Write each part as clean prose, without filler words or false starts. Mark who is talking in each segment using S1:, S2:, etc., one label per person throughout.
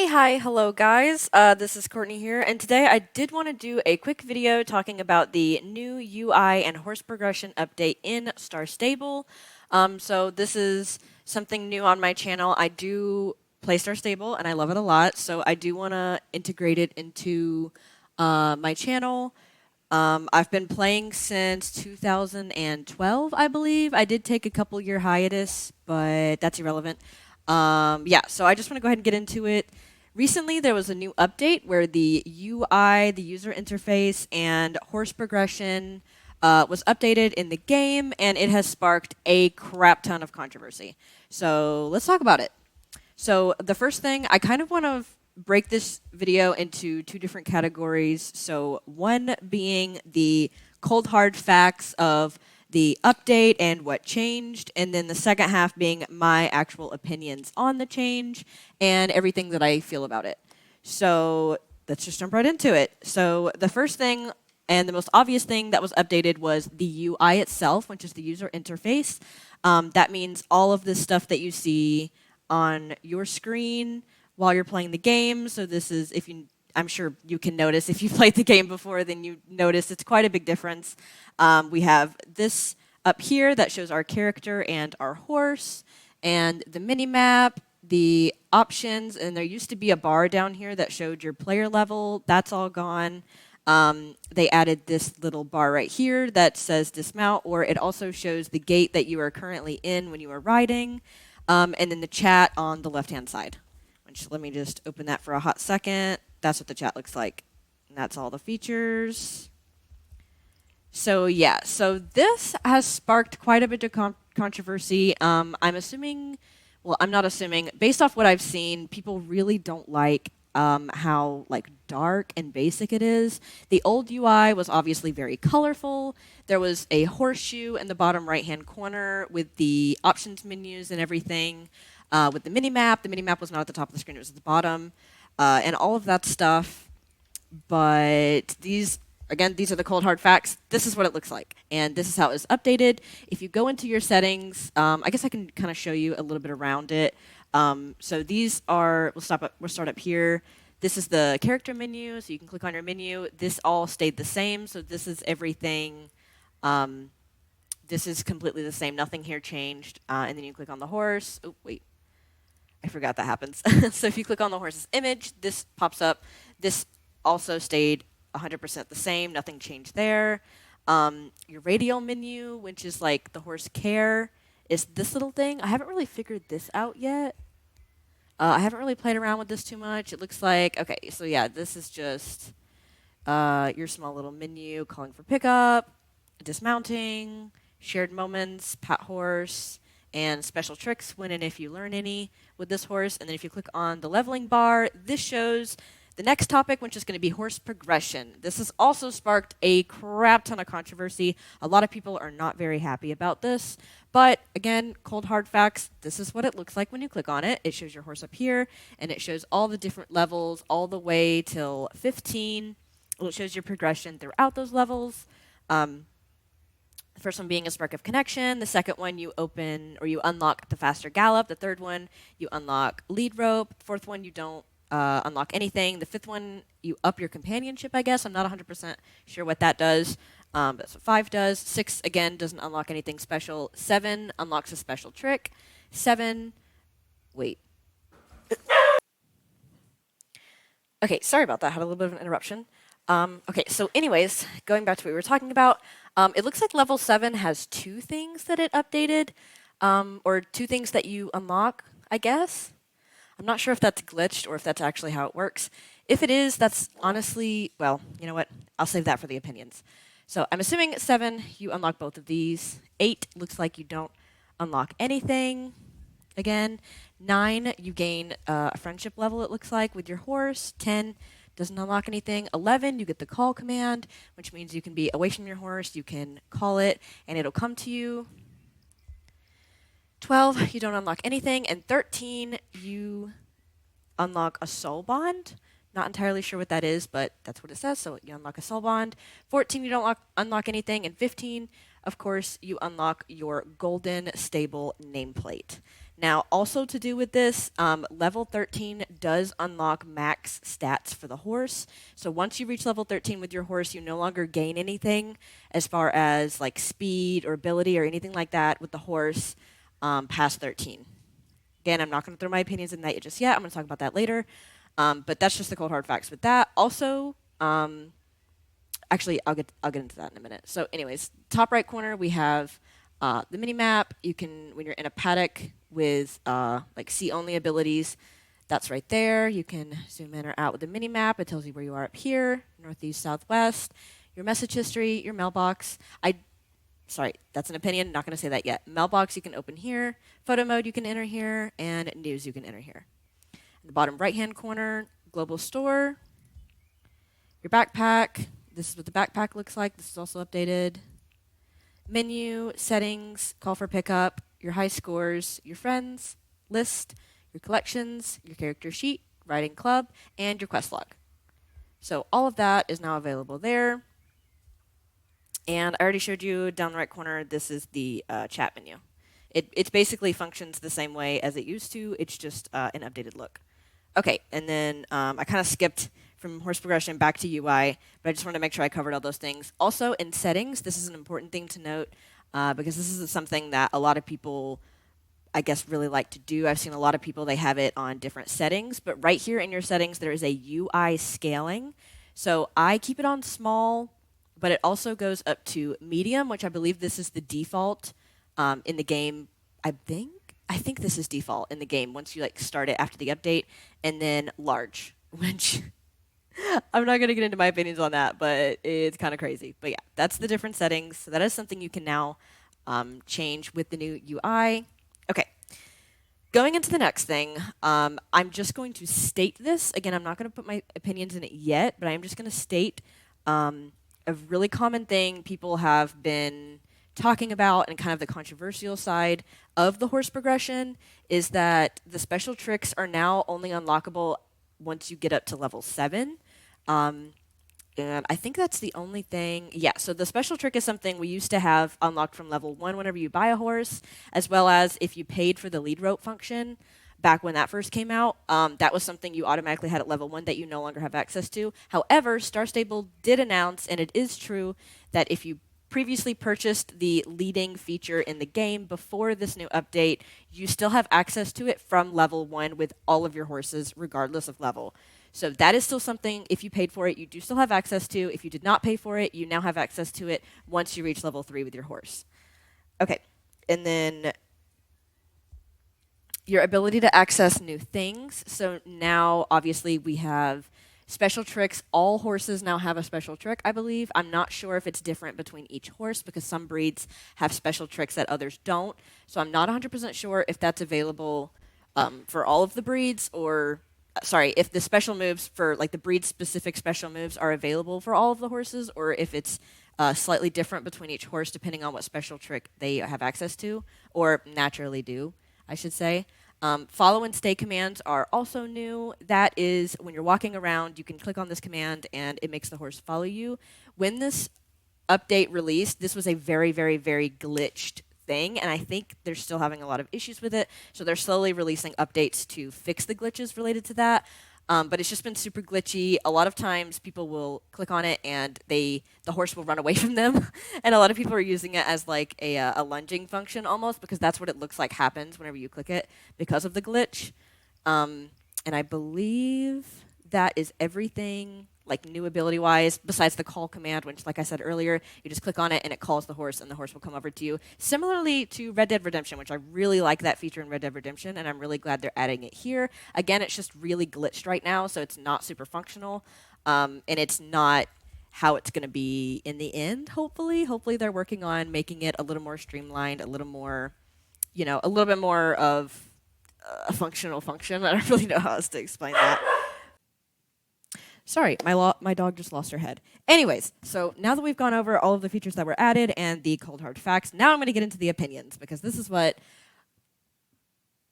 S1: Hello guys. This is Courtney here, and today I did want to do a quick video talking about the new UI and horse progression update in Star Stable. So this is something new on my channel. I do play Star Stable, and I love it a lot, so I do want to integrate it into my channel. I've been playing since 2012, I believe. I did take a couple year hiatus, but that's irrelevant. Yeah, so I just want to go ahead and get into it. Recently, there was a new update where the UI, the user interface, and horse progression was updated in the game, and it has sparked a crap ton of controversy. So let's talk about it. So the first thing, I kind of want to break this video into two different categories. So one being the cold hard facts of the update and what changed, and then the second half being my actual opinions on the change and everything that I feel about it. So let's just jump right into it. So the first thing and the most obvious thing that was updated was the UI itself, which is the user interface. That means all of this stuff that you see on your screen while you're playing the game. So this is, I'm sure you can notice if you've played the game before, then you notice it's quite a big difference. We have this up here that shows our character and our horse, and the mini map, the options, and there used to be a bar down here that showed your player level. That's all gone. They added this little bar right here that says dismount, or it also shows the gate that you are currently in when you are riding, and then the chat on the left-hand side. Which, let me just open that for a hot second. That's what the chat looks like. And that's all the features. So yeah, so this has sparked quite a bit of controversy. I'm assuming, well, I'm not assuming, based off what I've seen, people really don't like how dark and basic it is. The old UI was obviously very colorful. There was a horseshoe in the bottom right-hand corner with the options menus and everything. With the mini-map was not at the top of the screen, it was at the bottom, and all of that stuff. But these are the cold hard facts. This is what it looks like, and this is how it was updated. If you go into your settings, I guess I can kind of show you a little bit around it. So these are, we'll start up here. This is the character menu, so you can click on your menu. This all stayed the same, so this is everything. This is completely the same. Nothing here changed. And then you click on the horse. Oh, wait. I forgot that happens. So if you click on the horse's image, this pops up. This also stayed 100% the same. Nothing changed there. Your radial menu, which is like the horse care, is this little thing. I haven't really figured this out yet. I haven't really played around with this too much. It looks like, okay, so yeah, this is just your small little menu, calling for pickup, dismounting, shared moments, pat horse, and special tricks when and if you learn any with this horse. And then if you click on the leveling bar, this shows the next topic, which is going to be horse progression. This has also sparked a crap ton of controversy. A lot of people are not very happy about this. But again, cold hard facts, this is what it looks like when you click on it. It shows your horse up here, and it shows all the different levels all the way till 15. It shows your progression throughout those levels. The first one being a spark of connection. The second one, you open or you unlock the faster gallop. The third one, you unlock lead rope. The fourth one, you don't unlock anything. The fifth one, you up your companionship, I guess. I'm not 100% sure what that does. That's what 5 does. 6, again, doesn't unlock anything special. 7 unlocks a special trick. 7, wait. Okay, sorry about that. I had a little bit of an interruption. Okay, so anyways, going back to what we were talking about, it looks like level 7 has 2 things that it updated, or 2 things that you unlock, I guess. I'm not sure if that's glitched or if that's actually how it works. If it is, that's honestly, well, you know what? I'll save that for the opinions. So I'm assuming at 7, you unlock both of these. 8 looks like you don't unlock anything. Again, 9, you gain a friendship level, it looks like, with your horse. 10 doesn't unlock anything. 11, you get the call command, which means you can be away from your horse, you can call it, and it'll come to you. 12, you don't unlock anything. And 13, you unlock a soul bond. Not entirely sure what that is, but that's what it says, so you unlock a soul bond. 14, you don't unlock anything. And 15, of course, you unlock your golden stable nameplate. Now, also to do with this, level 13 does unlock max stats for the horse. So once you reach level 13 with your horse, you no longer gain anything as far as like speed or ability or anything like that with the horse past 13. Again, I'm not going to throw my opinions in that just yet. I'm going to talk about that later. But that's just the cold hard facts with that. Also, actually, I'll get into that in a minute. So, anyways, top right corner we have the mini map. You can, when you're in a paddock with like see only abilities, that's right there. You can zoom in or out with the mini map. It tells you where you are up here, northeast, southwest. Your message history, your mailbox. Sorry, that's an opinion. Not going to say that yet. Mailbox you can open here. Photo mode you can enter here, and news you can enter here. In the bottom right-hand corner, global store. Your backpack. This is what the backpack looks like. This is also updated. Menu, settings, call for pickup, your high scores, your friends, list, your collections, your character sheet, writing club, and your quest log. So all of that is now available there. And I already showed you down the right corner, this is the chat menu. It basically functions the same way as it used to. It's just an updated look. Okay, and then I kind of skipped from horse progression back to UI, but I just wanted to make sure I covered all those things. Also, in settings, this is an important thing to note because this is something that a lot of people, I guess, really like to do. I've seen a lot of people, they have it on different settings, but right here in your settings, there is a UI scaling. So I keep it on small, but it also goes up to medium, which I believe this is the default in the game. I think this is default in the game once you like start it after the update, and then large, which I'm not going to get into my opinions on that, but it's kind of crazy. But yeah, that's the different settings. So that is something you can now change with the new UI. Okay. Going into the next thing, I'm just going to state this. Again, I'm not going to put my opinions in it yet, but I'm just going to state a really common thing people have been talking about and kind of the controversial side of the horse progression is that the special tricks are now only unlockable once you get up to level 7. And I think that's the only thing. Yeah, so the special trick is something we used to have unlocked from level 1 whenever you buy a horse, as well as if you paid for the lead rope function back when that first came out. That was something you automatically had at level 1 that you no longer have access to. However, Star Stable did announce, and it is true, that if you previously purchased the leading feature in the game before this new update, you still have access to it from level 1 with all of your horses, regardless of level. So that is still something, if you paid for it, you do still have access to. If you did not pay for it, you now have access to it once you reach level 3 with your horse. Okay, and then your ability to access new things. So now, obviously, we have special tricks. All horses now have a special trick, I believe. I'm not sure if it's different between each horse because some breeds have special tricks that others don't. So I'm not 100% sure if that's available for all of the breeds or, sorry, if the special moves for like the breed-specific special moves are available for all of the horses or if it's slightly different between each horse depending on what special trick they have access to or naturally do, I should say. Follow and stay commands are also new. That is when you're walking around, you can click on this command and it makes the horse follow you. When this update released, this was a very, very, very glitched thing, and I think they're still having a lot of issues with it. So they're slowly releasing updates to fix the glitches related to that. But it's just been super glitchy. A lot of times people will click on it and the horse will run away from them. And a lot of people are using it as like a lunging function almost because that's what it looks like happens whenever you click it because of the glitch. And I believe that is everything like new ability wise besides the call command, which like I said earlier, you just click on it and it calls the horse and the horse will come over to you. Similarly to Red Dead Redemption, which I really like that feature in Red Dead Redemption and I'm really glad they're adding it here. Again, it's just really glitched right now, so it's not super functional and it's not how it's going to be in the end, hopefully. Hopefully they're working on making it a little more streamlined, a little more, you know, a little bit more of a functional function. I don't really know how else to explain that. Sorry, my dog just lost her head. Anyways, so now that we've gone over all of the features that were added and the cold hard facts, now I'm going to get into the opinions because this is what,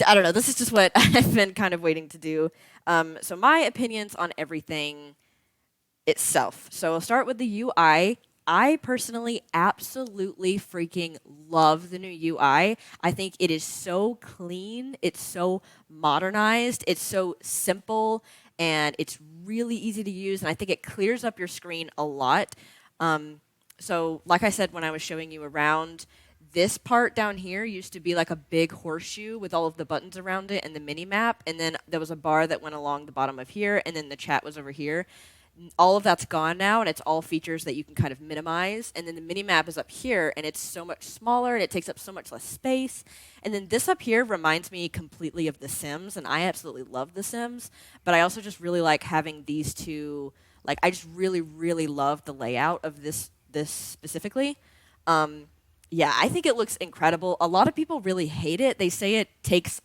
S1: I don't know, this is just what I've been kind of waiting to do. So my opinions on everything itself. So I'll start with the UI. I personally absolutely freaking love the new UI. I think it is so clean, it's so modernized, it's so simple, and it's really easy to use. And I think it clears up your screen a lot. So, like I said, when I was showing you around, this part down here used to be like a big horseshoe with all of the buttons around it and the mini map, and then there was a bar that went along the bottom of here, and then the chat was over here. All of that's gone now, and it's all features that you can kind of minimize. And then the mini map is up here, and it's so much smaller, and it takes up so much less space. And then this up here reminds me completely of The Sims, and I absolutely love The Sims. But I also just really like having these two. Like, I just really, really love the layout of this specifically. Yeah, I think it looks incredible. A lot of people really hate it. They say it takes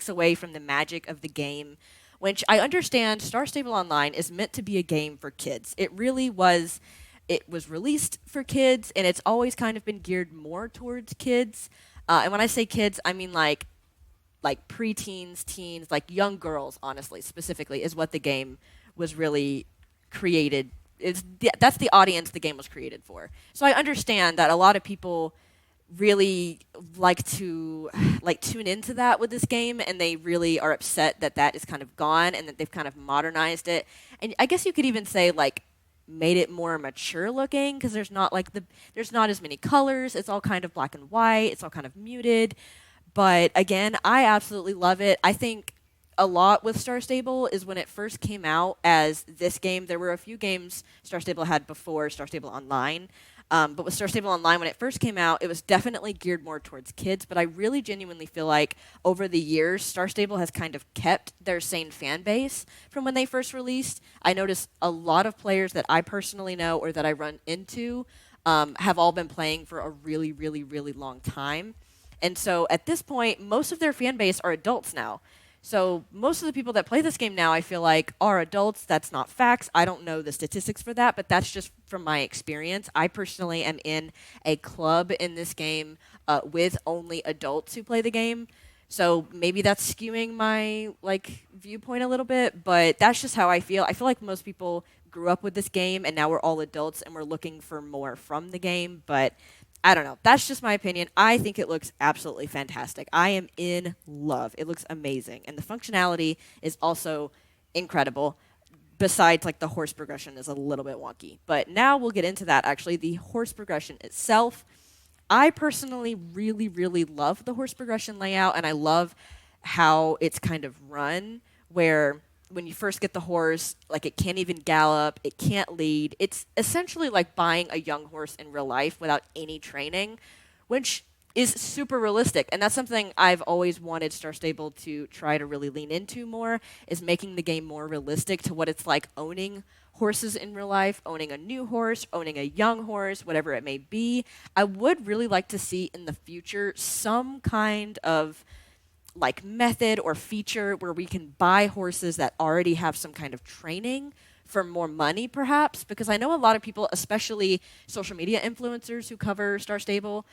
S1: away from the magic of the game, which I understand. Star Stable Online is meant to be a game for kids. It really was. It was released for kids, and it's always kind of been geared more towards kids. And when I say kids, I mean like preteens, teens, like young girls. Honestly, specifically, is what the game was really created. That's the audience the game was created for. So I understand that a lot of people really like to tune into that with this game, and they really are upset that that is kind of gone and that they've kind of modernized it. And I guess you could even say like made it more mature looking, because there's not as many colors. It's all kind of black and white. It's all kind of muted. But again, I absolutely love it. I think a lot with Star Stable is when it first came out as this game. There were a few games Star Stable had before Star Stable Online. But with Star Stable Online, when it first came out, it was definitely geared more towards kids. But I really genuinely feel like over the years, Star Stable has kind of kept their same fan base from when they first released. I noticed a lot of players that I personally know or that I run into have all been playing for a really, really, really long time. And so at this point, most of their fan base are adults now. So most of the people that play this game now, I feel like, are adults. That's not facts. I don't know the statistics for that, but that's just from my experience. I personally am in a club in this game with only adults who play the game. So maybe that's skewing my viewpoint a little bit, but that's just how I feel. I feel like most people grew up with this game, and now we're all adults, and we're looking for more from the game. But I don't know. That's just my opinion. I think it looks absolutely fantastic. I am in love. It looks amazing. And the functionality is also incredible. Besides, like, the horse progression is a little bit wonky. But now we'll get into that, actually. The horse progression itself. I personally really, really love the horse progression layout, and I love how it's kind of run, where when you first get the horse, like, it can't even gallop, it can't lead. It's essentially like buying a young horse in real life without any training, which is super realistic. And that's something I've always wanted Star Stable to try to really lean into more, is making the game more realistic to what it's like owning horses in real life, owning a new horse, owning a young horse, whatever it may be. I would really like to see in the future some kind of like method or feature where we can buy horses that already have some kind of training for more money, perhaps, because I know a lot of people, especially social media influencers who cover Star Stable,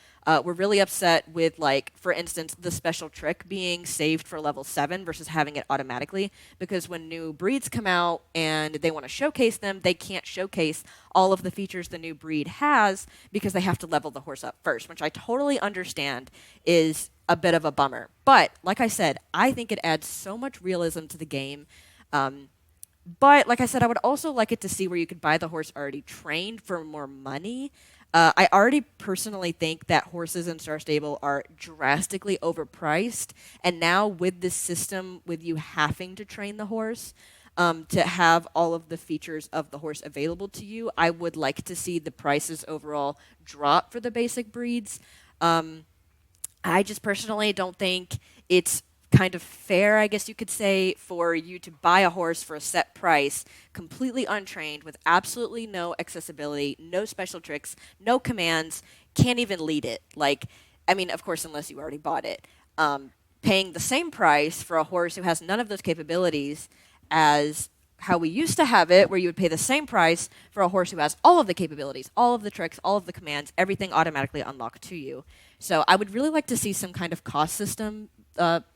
S1: were really upset with, like, for instance, the special trick being saved for level 7 versus having it automatically, because when new breeds come out and they want to showcase them, they can't showcase all of the features the new breed has because they have to level the horse up first, which I totally understand is a bit of a bummer. But like I said, I think it adds so much realism to the game. But like I said, I would also like it to see where you could buy the horse already trained for more money. I already personally think that horses in Star Stable are drastically overpriced. And now with this system, with you having to train the horse, to have all of the features of the horse available to you, I would like to see the prices overall drop for the basic breeds. I just personally don't think it's kind of fair, I guess you could say, for you to buy a horse for a set price, completely untrained, with absolutely no accessibility, no special tricks, no commands, can't even lead it. Like, I mean, of course, unless you already bought it. Paying the same price for a horse who has none of those capabilities as how we used to have it, where you would pay the same price for a horse who has all of the capabilities, all of the tricks, all of the commands, everything automatically unlocked to you. So I would really like to see some kind of cost system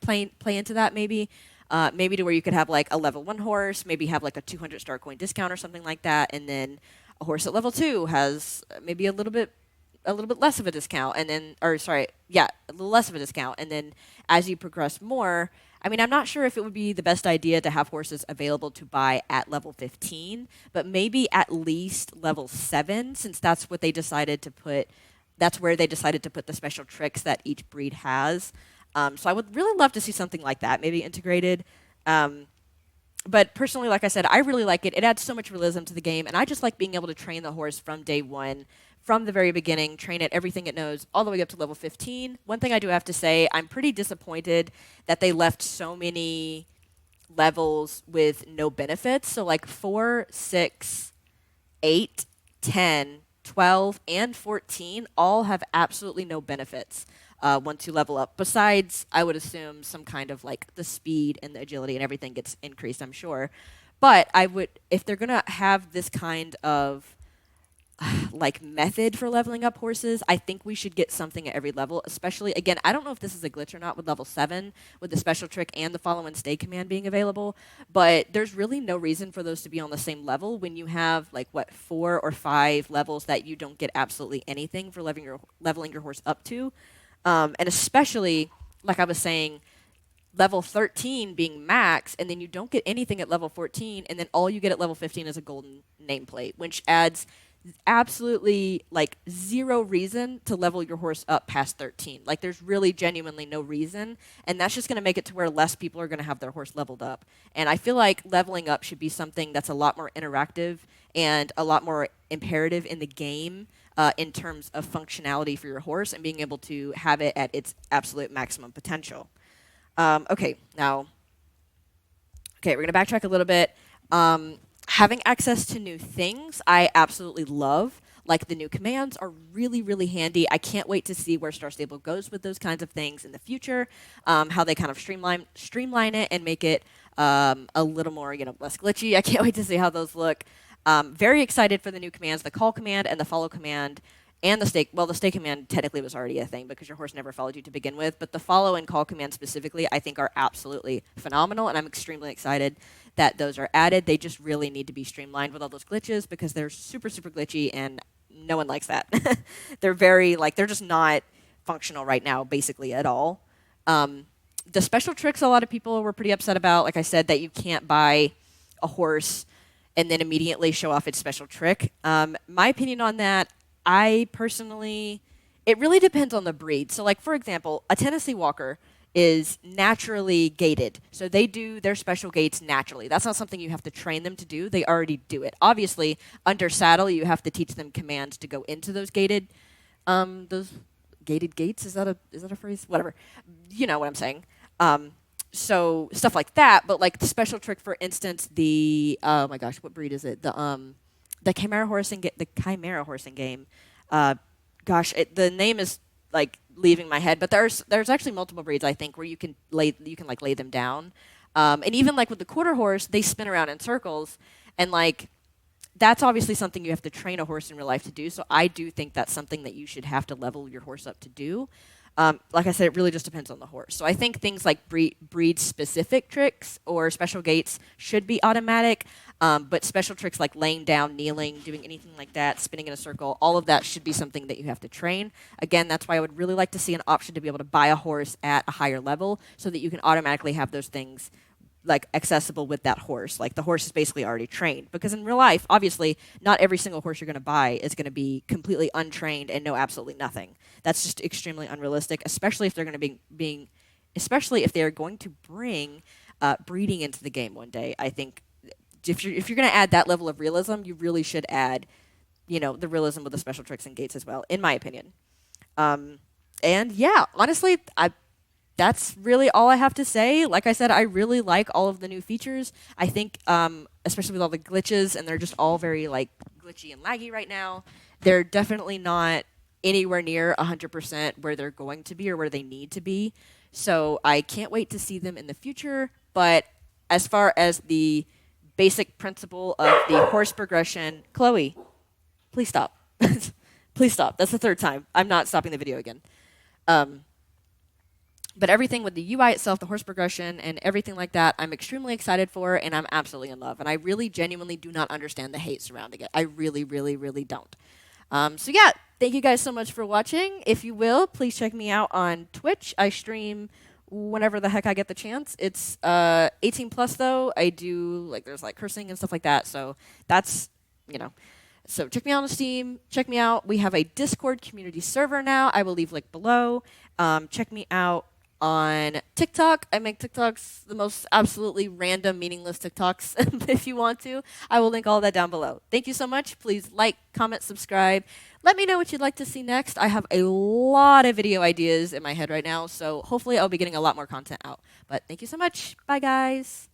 S1: play into that, maybe to where you could have like a level 1 horse, maybe have like a 200 star coin discount or something like that, and then A horse at level 2 has maybe a little bit less of a discount, and then, or sorry, yeah, a little less of a discount. And then as you progress more, I mean, I'm not sure if it would be the best idea to have horses available to buy at level 15, but maybe at least level 7, since that's what they decided to put. That's where they decided to put the special tricks that each breed has. So I would really love to see something like that, maybe integrated. But personally, like I said, I really like it. It adds so much realism to the game, and I just like being able to train the horse from day one, from the very beginning, train it everything it knows, all the way up to level 15. One thing I do have to say, I'm pretty disappointed that they left so many levels with no benefits. So like 4, 6, 8, 10, 12, and 14 all have absolutely no benefits once you level up. Besides, I would assume some kind of like the speed and the agility and everything gets increased, I'm sure. But I would, if they're going to have this kind of like method for leveling up horses, I think we should get something at every level. Especially, again, I don't know if this is a glitch or not with level 7, with the special trick and the follow and stay command being available, but there's really no reason for those to be on the same level when you have like what, 4 or 5 levels that you don't get absolutely anything for leveling your horse up to. And especially, like I was saying, level 13 being max, and then you don't get anything at level 14, and then all you get at level 15 is a golden nameplate, which adds absolutely like zero reason to level your horse up past 13. Like there's really genuinely no reason, and that's just going to make it to where less people are going to have their horse leveled up. And I feel like leveling up should be something that's a lot more interactive and a lot more imperative in the game in terms of functionality for your horse and being able to have it at its absolute maximum potential. Okay, we're going to backtrack a little bit. Having access to new things, I absolutely love. Like the new commands are really, really handy. I can't wait to see where Star Stable goes with those kinds of things in the future. How they kind of streamline it and make it a little more, less glitchy. I can't wait to see how those look. Very excited for the new commands, the call command and the follow command. And the stake, well, the stake command technically was already a thing because your horse never followed you to begin with. But the follow and call command specifically, I think, are absolutely phenomenal. And I'm extremely excited that those are added. They just really need to be streamlined with all those glitches because they're super, super glitchy and no one likes that. They're they're just not functional right now, basically, at all. The special tricks a lot of people were pretty upset about. Like I said, that you can't buy a horse and then immediately show off its special trick. My opinion on that, I personally, it really depends on the breed. So like, for example, a Tennessee Walker is naturally gated. So they do their special gates naturally. That's not something you have to train them to do. They already do it. Obviously, under saddle, you have to teach them commands to go into those gated gates. Is that a phrase? Whatever. You know what I'm saying. So stuff like that. But like the special trick, for instance, oh my gosh, what breed is it? The Chimera horsing game. The name is like leaving my head, but there's actually multiple breeds, I think, where you can lay them down. And even like with the quarter horse, they spin around in circles, and like that's obviously something you have to train a horse in real life to do. So I do think that's something that you should have to level your horse up to do. Like I said, it really just depends on the horse. So I think things like breed-specific tricks or special gates should be automatic, but special tricks like laying down, kneeling, doing anything like that, spinning in a circle, all of that should be something that you have to train. Again, that's why I would really like to see an option to be able to buy a horse at a higher level so that you can automatically have those things like accessible with that horse. Like the horse is basically already trained, because in real life, obviously, not every single horse you're going to buy is going to be completely untrained and know absolutely nothing. That's just extremely unrealistic, especially if they're going to especially if they're going to bring breeding into the game one day. I think if you're going to add that level of realism, you really should add, the realism with the special tricks and gates as well, in my opinion. And yeah, honestly, that's really all I have to say. Like I said, I really like all of the new features. I think, especially with all the glitches, and they're just all very like glitchy and laggy right now. They're definitely not anywhere near 100% where they're going to be or where they need to be. So I can't wait to see them in the future. But as far as the basic principle of the horse progression, Chloe, please stop. Please stop. That's the third time. I'm not stopping the video again. But everything with the UI itself, the horse progression, and everything like that, I'm extremely excited for, and I'm absolutely in love. And I really, genuinely do not understand the hate surrounding it. I really, really, really don't. So yeah, thank you guys so much for watching. If you will, please check me out on Twitch. I stream whenever the heck I get the chance. It's 18 plus though. I do like there's like cursing and stuff like that. So that's you know. So check me out on Steam. Check me out. We have a Discord community server now. I will leave link below. Check me out on TikTok. I make TikToks, the most absolutely random, meaningless TikToks. If you want to, I will link all that down below. Thank you so much. Please like, comment, subscribe. Let me know what you'd like to see next. I have a lot of video ideas in my head right now, so hopefully I'll be getting a lot more content out. But thank you so much. Bye, guys.